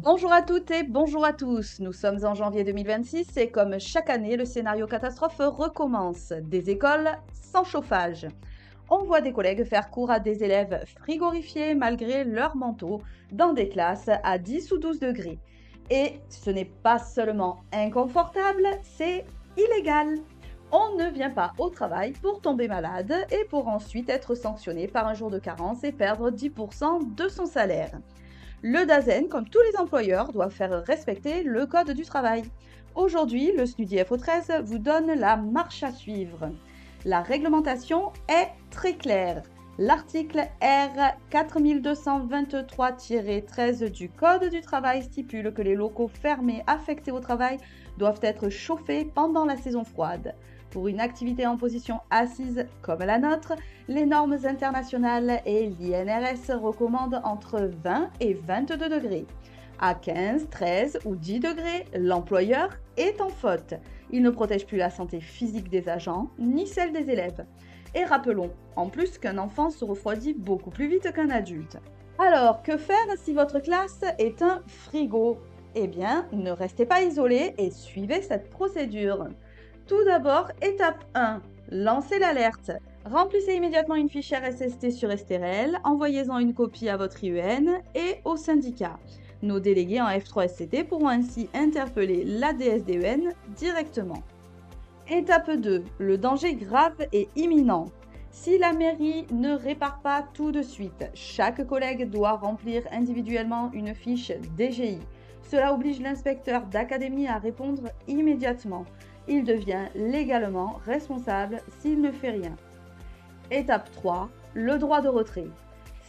Bonjour à toutes et bonjour à tous. Nous sommes en janvier 2026 et comme chaque année, le scénario catastrophe recommence. Des écoles sans chauffage. On voit des collègues faire cours à des élèves frigorifiés malgré leur manteau dans des classes à 10 ou 12 degrés. Et ce n'est pas seulement inconfortable, c'est illégal. On ne vient pas au travail pour tomber malade et pour ensuite être sanctionné par un jour de carence et perdre 10% de son salaire. Le DAZEN, comme tous les employeurs, doit faire respecter le code du travail. Aujourd'hui, le SNUDI FO13 vous donne la marche à suivre. La réglementation est très claire. L'article R 4223-13 du Code du travail stipule que les locaux fermés affectés au travail doivent être chauffés pendant la saison froide. Pour une activité en position assise comme la nôtre, les normes internationales et l'INRS recommandent entre 20 et 22 degrés. À 15, 13 ou 10 degrés, l'employeur est en faute. Il ne protège plus la santé physique des agents ni celle des élèves. Et rappelons en plus qu'un enfant se refroidit beaucoup plus vite qu'un adulte. Alors, que faire si votre classe est un frigo? Eh bien, ne restez pas isolé et suivez cette procédure. Tout d'abord, étape 1, lancez l'alerte. Remplissez immédiatement une fiche RSST sur Esterel, envoyez-en une copie à votre IEN et au syndicat. Nos délégués en F3SCT pourront ainsi interpeller la DSDEN directement. Étape 2, le danger grave et imminent. Si la mairie ne répare pas tout de suite, chaque collègue doit remplir individuellement une fiche DGI. Cela oblige l'inspecteur d'académie à répondre immédiatement. Il devient légalement responsable s'il ne fait rien. Étape 3, le droit de retrait.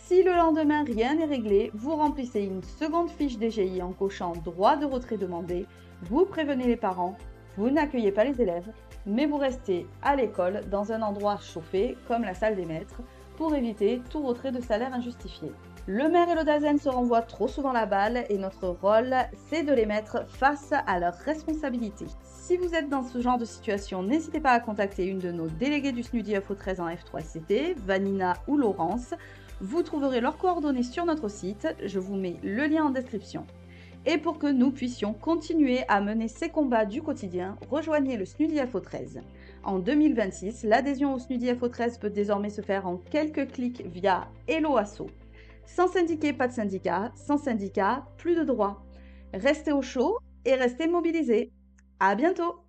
Si le lendemain rien n'est réglé, vous remplissez une seconde fiche DGI en cochant droit de retrait demandé, vous prévenez les parents, vous n'accueillez pas les élèves, mais vous restez à l'école dans un endroit chauffé comme la salle des maîtres pour éviter tout retrait de salaire injustifié. Le maire et le DAZEN se renvoient trop souvent la balle et notre rôle, c'est de les mettre face à leurs responsabilités. Si vous êtes dans ce genre de situation, n'hésitez pas à contacter une de nos déléguées du SNUDI FO13 en F3SCT, Vanina ou Laurence. Vous trouverez leurs coordonnées sur notre site, je vous mets le lien en description. Et pour que nous puissions continuer à mener ces combats du quotidien, rejoignez le SNUDI FO13. En 2026, l'adhésion au SNUDI FO13 peut désormais se faire en quelques clics via Hello Asso. Sans syndiqué, pas de syndicat. Sans syndicat, plus de droits. Restez au chaud et restez mobilisés. À bientôt!